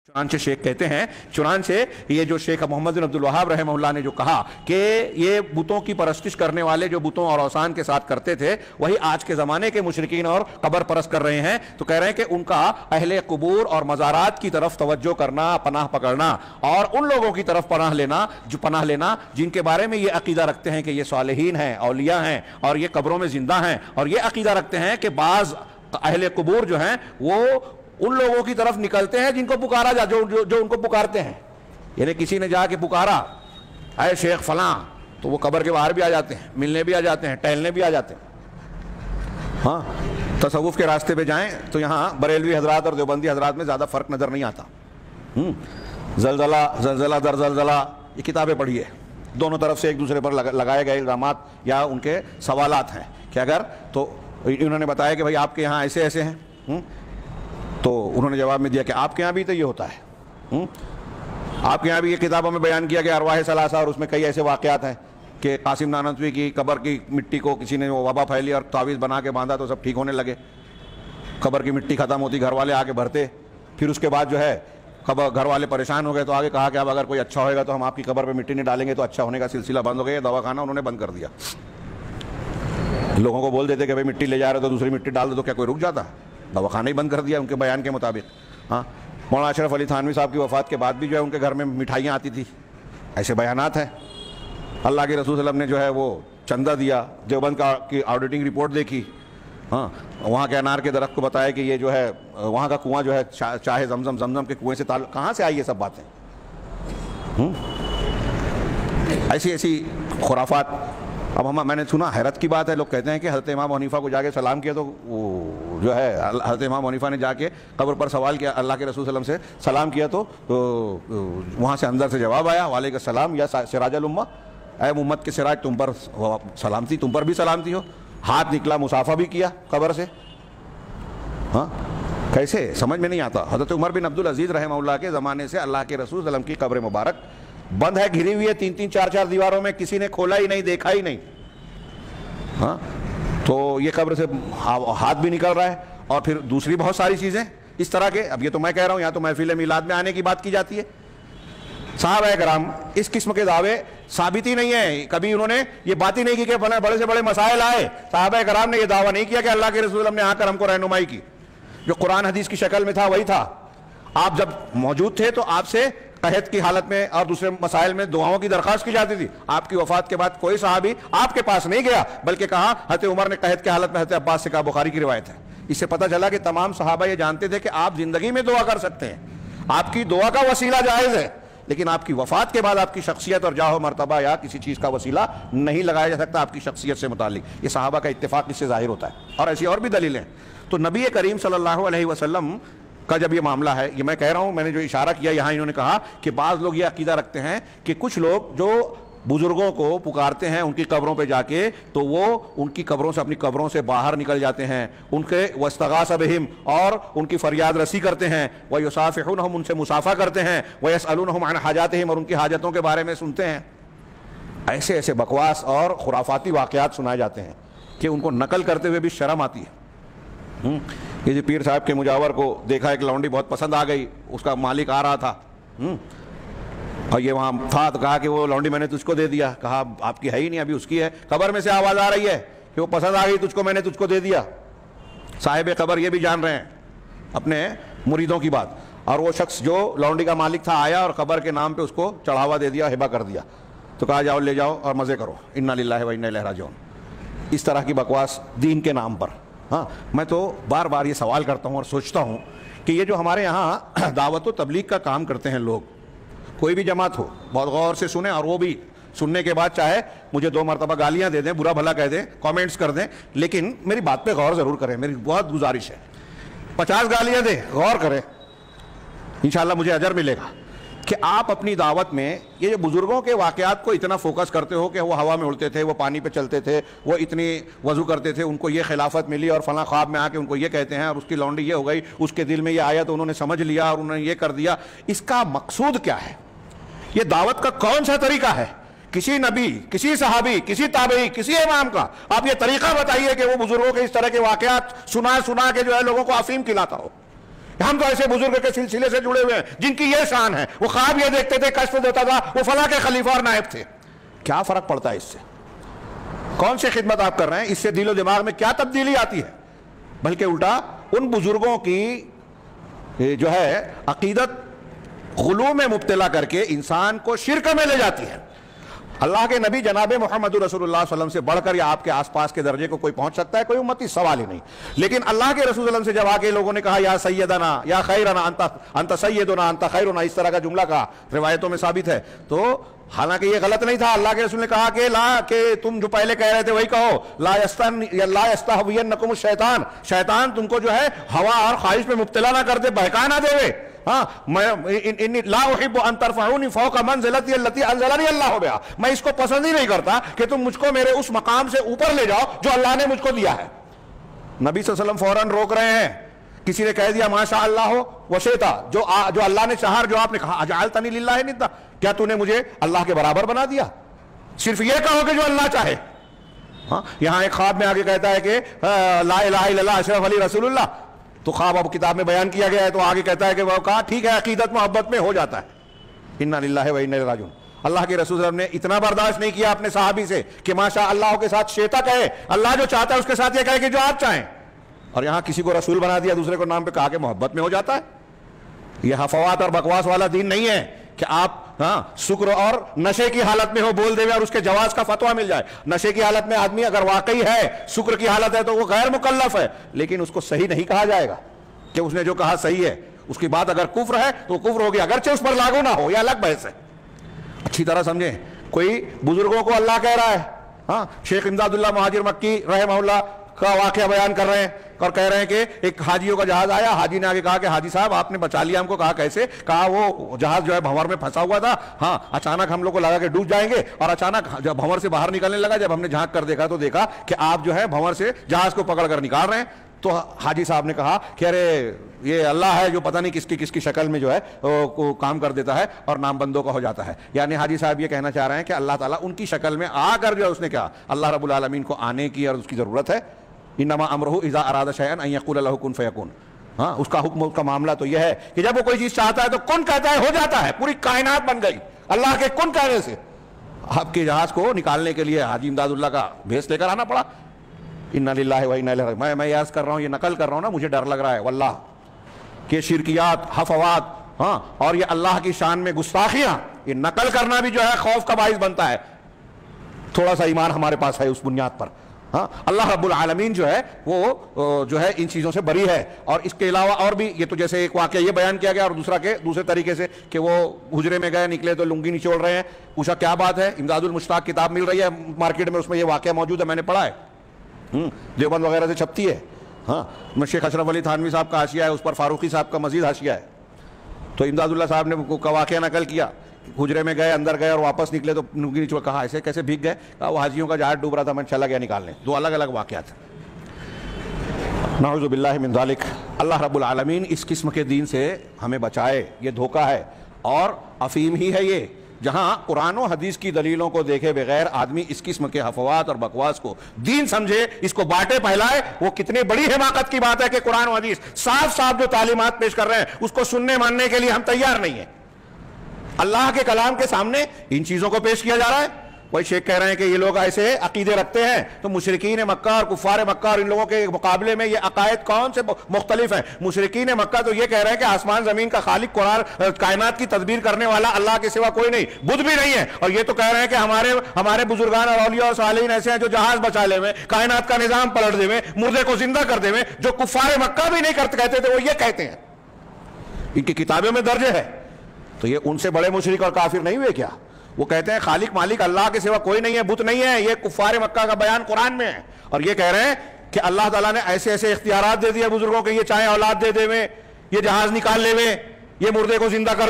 चुनांचे शेख कहते हैं, चुनांचे ये जो शेख मोहम्मद बिन अब्दुल वहाब रहमहुल्लाह ने जो कहा कि ये बुतों की परस्तिश करने वाले जो बुतों और औसान के साथ करते थे वही आज के ज़माने के मुशरिकीन और कब्र परस्त कर रहे हैं, तो कह रहे हैं कि उनका अहले कुबूर और मज़ारात की तरफ तवज्जो करना, पनाह पकड़ना और उन लोगों की तरफ पनाह लेना जिनके बारे में ये अकीदा रखते हैं कि ये सालिहीन हैं, औलिया हैं और ये कब्रों में जिंदा हैं, और ये अकीदा रखते हैं कि बाज़ अहले कुबूर जो हैं वो उन लोगों की तरफ निकलते हैं जिनको पुकारा जा जो उनको पुकारते हैं। यानी किसी ने जाके पुकारा अरे शेख फलां, तो वो कब्र के बाहर भी आ जाते हैं, मिलने भी आ जाते हैं, टहलने भी आ जाते हैं। हाँ, तसव्वुफ के रास्ते पे जाएं तो यहाँ बरेलवी हजरात और देवबंदी हजरात में ज़्यादा फ़र्क नज़र नहीं आता। ज़लज़ला दर ज़लज़ला, ये किताबें पढ़िए, दोनों तरफ से एक दूसरे पर लगाए गए इल्ज़ामात या उनके सवालात हैं कि अगर, तो इन्होंने बताया कि भाई आपके यहाँ ऐसे ऐसे हैं, तो उन्होंने जवाब में दिया कि आपके यहाँ भी तो ये होता है। आपके यहाँ भी ये किताबों में बयान किया गया अरवाह सलासा, और उसमें कई ऐसे वाक़यात हैं कि कासिम नानतवी की कब्र की मिट्टी को किसी ने वो वबा फैली और तावीज़ बना के बांधा तो सब ठीक होने लगे। कब्र की मिट्टी ख़त्म होती, घर वाले आके भरते, फिर उसके बाद जो है कब्र घर वाले परेशान हो गए तो आगे कहा कि अब अगर कोई अच्छा होएगा तो हम आपकी कब्र पर मिट्टी नहीं डालेंगे, तो अच्छा होने का सिलसिला बंद हो गया। दवाखाना उन्होंने बंद कर दिया। लोगों को बोल देते कि भाई मिट्टी ले जा रहे हो तो दूसरी मिट्टी डाल दो, तो क्या कोई रुक जाता? दवाखाना ही बंद कर दिया उनके बयान के मुताबिक। हाँ, मौलाना अशरफ अली थानवी साहब की वफ़ात के बाद भी जो है उनके घर में मिठाइयाँ आती थी, ऐसे बयानात हैं। अल्लाह के रसूल सल्लल्लाहु अलैहि वसल्लम ने जो है वो चंदा दिया, देवबंद की ऑडिटिंग रिपोर्ट देखी, हाँ, वहाँ के अनार के दरख्त को बताया कि ये जो है वहाँ का कुआँ जो है चाहे जमजम के कुएँ से कहाँ से आई ये सब बातें? ऐसी ऐसी खुराफात। अब मैंने सुना, हैरत की बात है, लोग कहते हैं कि हज़रत इमाम हनीफ़ा को जाके सलाम किया तो वो जो है हज़रत इमाम हनीफ़ा ने जाके कब्र पर सवाल किया, अल्लाह के रसूल सल्लल्लाहु अलैहि वसल्लम से सलाम किया तो वहाँ से अंदर से जवाब आया, वालेकुम सलाम या सिराजुल उम्मा, ऐ उम्मत के सिराज, तुम पर सलामती, तुम पर भी सलामती हो। हाथ निकला, मुसाफा भी किया कब्र से। हाँ, कैसे समझ में नहीं आता। हज़रत उमर बिन अब्दुल अजीज़ रहमहुल्लाह के ज़माने से अल्लाह के रसूल सल्लल्लाहु अलैहि वसल्लम की कब्र मुबारक बंद है, घिरी हुई है, 3-3 4-4 दीवारों में, किसी ने खोला ही नहीं, देखा ही नहीं। हाँ, तो ये कब्र से हाथ भी निकल रहा है, और फिर दूसरी बहुत सारी चीज़ें इस तरह के। अब ये तो मैं कह रहा हूँ, यहाँ तो महफिल मिलाद में आने की बात की जाती है। साहबा कराम इस किस्म के दावे साबित ही नहीं है, कभी उन्होंने ये बात ही नहीं की कि बड़े से बड़े मसाइल आए, साहबा कराम ने ये दावा नहीं किया कि अल्लाह के रसूल ने आकर हमको रहनुमाई की। जो कुरान हदीस की शक्ल में था वही था। आप जब मौजूद थे तो आपसे कहत की हालत में और दूसरे मसाइल में दुआओं की दरख्वास्त की जाती थी। आपकी वफात के बाद कोई सहाबी आपके पास नहीं गया, बल्कि कहा हज़रत उमर ने कहत की हालत में हज़रत अब्बास से कहा, बुखारी की रिवायत है। इससे पता चला कि तमाम सहाबा ये जानते थे कि आप जिंदगी में दुआ कर सकते हैं, आपकी दुआ का वसीला जायज़ है, लेकिन आपकी वफात के बाद आपकी शख्सियत और जाहो मर्तबा या किसी चीज़ का वसीला नहीं लगाया जा सकता आपकी शख्सियत से मुतालिक। ये सहाबा का इत्तेफाक इससे जाहिर होता है, और ऐसी और भी दलीलें। तो नबी करीम सल्लल्लाहु अलैहि वसल्लम का जब ये मामला है, ये मैं कह रहा हूँ, मैंने जो इशारा किया यहाँ, इन्होंने कहा कि बाज़ लोग ये अकीदा रखते हैं कि कुछ लोग जो बुजुर्गों को पुकारते हैं उनकी कब्रों पे जाके, तो वो उनकी कब्रों से, अपनी कब्रों से बाहर निकल जाते हैं, उनके वस्तगास बिहिम, और उनकी फरियाद रसी करते हैं, व युसाफिहुनहुम, उनसे मुसाफा करते हैं, व यसअलूनहुम अन हाजातिहिम, और उनकी हाजतों के बारे में सुनते हैं। ऐसे ऐसे बकवास और खुराफाती वाक़यात सुनाए जाते हैं कि उनको नकल करते हुए भी शर्म आती है। ये जो पीर साहब के मुजावर को देखा, एक लौंडी बहुत पसंद आ गई, उसका मालिक आ रहा था और ये वहाँ था, तो कहा कि वो लौंडी मैंने तुझको दे दिया। कहा आपकी है ही नहीं, अभी उसकी है। कब्र में से आवाज़ आ रही है कि वो पसंद आ गई तुझको, मैंने तुझको दे दिया। साहिब कब्र ये भी जान रहे हैं अपने मुरीदों की बात, और वो शख्स जो लौंडी का मालिक था आया और कब्र के नाम पे उसको चढ़ावा दे दिया, हिबा कर दिया। तो कहा जाओ ले जाओ और मज़े करो, इन्ना लिल्लाहि व इन्ना इलैहि राजिऊन। इस तरह की बकवास दीन के नाम पर। हाँ, मैं तो बार बार ये सवाल करता हूँ और सोचता हूँ कि ये जो हमारे यहाँ दावत व तबलीग का काम करते हैं लोग, कोई भी जमात हो, बहुत गौर से सुने, और वो भी सुनने के बाद चाहे मुझे 2 मरतबा गालियाँ दे दें, बुरा भला कह दें, कमेंट्स कर दें, लेकिन मेरी बात पे गौर ज़रूर करें, मेरी बहुत गुजारिश है। 50 गालियाँ दें, गौर करें, इंशाअल्लाह मुझे अजर मिलेगा कि आप अपनी दावत में ये जो बुज़ुर्गों के वाक़यात को इतना फोकस करते हो कि वो हवा में उड़ते थे, वो पानी पे चलते थे, वो इतनी वज़ू करते थे, उनको ये खिलाफत मिली और फलां ख्वाब में आके उनको ये कहते हैं, और उसकी लौंडी ये हो गई, उसके दिल में ये आया तो उन्होंने समझ लिया और उन्होंने ये कर दिया। इसका मकसूद क्या है? ये दावत का कौन सा तरीका है? किसी नबी, किसी सहाबी, किसी ताबई, किसी इमाम का आप ये तरीका बताइए कि वो बुज़ुर्गों के इस तरह के वाक़यात सुना के जो है लोगों को अफीम खिलाता हो। ہم تو ایسے بزرگ کے سلسلے سے جڑے ہوئے ہیں جن کی یہ شان ہے، وہ خواب یہ دیکھتے تھے، کشف دیتا تھا، وہ فلاں کے خلیفہ اور نائب تھے. کیا فرق پڑتا ہے اس سے؟ کون سی خدمت آپ کر رہے ہیں؟ اس سے دل و دماغ میں کیا تبدیلی آتی ہے؟ بلکہ الٹا ان بزرگوں کی جو ہے عقیدت غلو میں مبتلا کر کے انسان کو شرک میں لے جاتی ہے. اللہ کے نبی جناب محمد رسول اللہ صلی اللہ علیہ وسلم سے بڑھ کر یا آپ کے آس پاس کے درجے کو کوئی پہنچ سکتا ہے؟ کوئی امتی، سوال ہی نہیں. لیکن اللہ کے رسول صلی اللہ علیہ وسلم سے جب آگے لوگوں نے کہا یا سیدنا یا خیرنا انت سیدنا انت خیرنا، اس طرح کا جملہ کہا، روایتوں میں ثابت ہے، تو حالانکہ یہ غلط نہیں تھا. اللہ کے رسول نے کہا کہ تم جو پہلے کہہ رہے تھے وہی کہو، لا یستہوینکم الشیطان، شیطان تم کو جو ہے ہوا اور خواہش میں مبتلا نہ کر دے، بہکا نہ دے. ہاں میں لا احب ان ترفعونی فوق منزلتی التي انزلنی اللہ بہا، میں اس کو پسند ہی نہیں کرتا کہ تم مجھ کو میرے اس مقام سے اوپر لے جاؤ جو اللہ نے مجھ کو دیا ہے. نبی صلی اللہ علیہ وسلم فوراً روک رہے ہیں. کسی نے کہہ دیا ماشاء اللہ ہو وشیتا، جو اللہ نے چاہا، جو آپ نے کہا اجعلتنی للہ ندا، کیا تو نے مجھے اللہ کے برابر بنا دیا؟ صرف یہ کہو کہ جو اللہ چاہے. ہاں یہاں ایک خواب میں آگے کہتا ہے کہ لا الہ الا اللہ اشرف علی رسول اللہ، تو خواب اب کتاب میں بیان کیا گیا ہے، تو آگے کہتا ہے کہ وہ کہا ٹھیک ہے عقیدت محبت میں ہو جاتا ہے. انا للہ و انا الیہ راجعون. اللہ کے رسول صلی اللہ علیہ وسلم نے اتنا برداشت نہیں کیا اپنے صحابی سے کہ ماشاء اللہ کے ساتھ شیتا کہے، اللہ جو چاہتا ہے اس کے ساتھ یہ کہے کہ جو آپ چاہیں. اور یہاں کسی کو رسول بنا دیا، دوسرے کو نام پہ کہا کہ محبت میں ہو جاتا ہے. یہ حفوات اور بکواس والا دین نہیں ہے کہ آپ سکر اور نشے کی حالت میں ہو بول دے اور اس کے جواز کا فتویٰ مل جائے. نشے کی حالت میں آدمی اگر واقعی ہے، سکر کی حالت ہے، تو وہ غیر مکلف ہے، لیکن اس کو صحیح نہیں کہا جائے گا کہ اس نے جو کہا صحیح ہے. اس کی بات اگر کفر ہے تو کفر ہو گیا، اگرچہ اس پر لاگو نہ ہو، یہ الگ بحث ہے. اچھی طرح سمجھیں. کوئی بزرگوں کو اللہ کہہ رہا ہے. ہاں شیخ امداد اللہ مہاجر مکی رحمہ اللہ کا واقعہ بیان کر رہے ہیں اور کہہ رہے ہیں کہ ایک حاجیوں کا جہاز آیا، حاجی نے آگے کہا کہ حاجی صاحب آپ نے بچا لیا ہم کو. کہا کیسے؟ کہا وہ جہاز جو ہے بھنور میں پھنسا ہوا تھا، ہاں اچانک ہم لوگ کو لگا کہ ڈوب جائیں گے، اور اچانک جب بھنور سے باہر نکلنے لگا، جب ہم نے جھانک کر دیکھا تو دیکھا کہ آپ جو ہے بھنور سے جہاز کو پکڑ کر نکال رہے ہیں. تو حاجی صاحب نے کہا کہ ارے یہ اللہ ہے جو پتہ نہیں کس کی شکل میں جو ہے وہ کام کر دیتا ہے اور نام بندوں کا ہو جاتا ہے. یعنی حاجی صاحب یہ کہنا چاہ رہے ہیں کہ اللہ تعالیٰ ان کی شکل میں آ کر جو ہے اس نے کہا، اللہ رب العالمین کو آنے کی اور اس کی ضرورت ہے. انما امرہ اذا اراد شیئا ان یقول له کن فیکون. ہاں اس کا حکم، اس کا معاملہ تو یہ ہے کہ جب وہ کوئی چیز چاہتا ہے تو کن کہتا ہے، ہو جاتا ہے. پوری کائنات بن گئی اللہ کے کن کہنے سے. آپ کے جہاز کو نکالنے کے لیے حاجی امداد اللہ کا بھیس لے کر آنا پڑا. انا للہ و انا الیہ راجعون. میں یاد کر رہا ہوں، یہ نقل کر رہا ہوں نا، مجھے ڈر لگ رہا ہے واللہ کہ شرکیات، حفوات، ہاں اور یہ اللہ کی شان میں گستاخیاں، یہ نقل کرنا بھی جو ہے خوف کا باعث بنتا ہے. تھوڑا سا ایمان ہمارے پاس ہے اس بنیاد پر. ہاں اللہ رب العالمین جو ہے وہ جو ہے ان چیزوں سے بری ہے. اور اس کے علاوہ اور بھی، یہ تو جیسے ایک واقعہ یہ بیان کیا گیا، اور دوسرے طریقے سے کہ وہ حجرے میں گئے، نکلے تو لنگی نچوڑ رہے ہیں. پوچھا کیا بات ہے؟ امداد المشتاق کتاب مل رہی ہے مارکیٹ میں، اس میں یہ واقعہ موجود ہے، میں نے پڑھا ہے، دیوبند وغیرہ سے چھپتی ہے. ہاں شیخ اشرف علی تھانوی صاحب کا حاشیہ ہے، اس پر فاروقی صاحب کا مزید حاشیہ ہے. تو امداد اللہ صاحب نے واقعہ نقل کیا، حجرے میں گئے، اندر گئے اور واپس نکلے تو لنگی نچوڑ. کہا ایسے کیسے بھیگ گئے؟ کہا وہ حاجیوں کا جہاز ڈوب رہا تھا، میں چلا گیا نکالنے. دو الگ الگ واقعات. نعوذ باللہ من ذالک. اللہ رب العالمین اس قسم کے دین سے ہمیں بچائے. یہ دھوکہ ہے اور افیم ہی ہے یہ، جہاں قرآن و حدیث کی دلیلوں کو دیکھے بغیر آدمی اس قسم کے حفوات اور بکواس کو دین سمجھے، اس کو بانٹے پھیلائے. وہ کتنی بڑی حماقت کی بات ہے کہ قرآن و حدیث صاف صاف جو تعلیمات پیش کر رہے ہیں اس کو سننے ماننے کے لیے ہم تیار نہیں ہیں. اللہ کے کلام کے سامنے ان چیزوں کو پیش کیا جا رہا ہے. وہی شیخ کہہ رہے ہیں کہ یہ لوگ ایسے عقیدے رکھتے ہیں، تو مشرکین مکہ اور کفار مکہ اور ان لوگوں کے مقابلے میں یہ عقائد کون سے مختلف ہیں؟ مشرکین مکہ تو یہ کہہ رہے ہیں کہ آسمان زمین کا خالق، قرآن کائنات کی تدبیر کرنے والا اللہ کے سوا کوئی نہیں، بدھ بھی نہیں ہے. اور یہ تو کہہ رہے ہیں کہ ہمارے بزرگان اور اولیاء اور صالحین ایسے ہیں جو جہاز بچا لے ہوئے، کائنات کا نظام پلٹ دے ہوئے، مردے کو زندہ کر دے ہوئے. جو کفار مکہ بھی نہیں کہتے تھے وہ یہ کہتے ہیں، ان کی کتابوں میں درج ہے. تو یہ ان سے بڑے مشرک اور کافر نہیں ہوئے کیا؟ وہ کہتے ہیں خالق مالک اللہ کے سوا کوئی نہیں ہے، بت نہیں ہے. یہ کفار مکہ کا بیان قرآن میں ہے. اور یہ کہہ رہے ہیں کہ اللہ تعالیٰ نے ایسے ایسے اختیارات دے دیے بزرگوں کے، یہ چاہے اولاد دے دے میں، یہ جہاز نکال لے میں، یہ مردے کو زندہ کر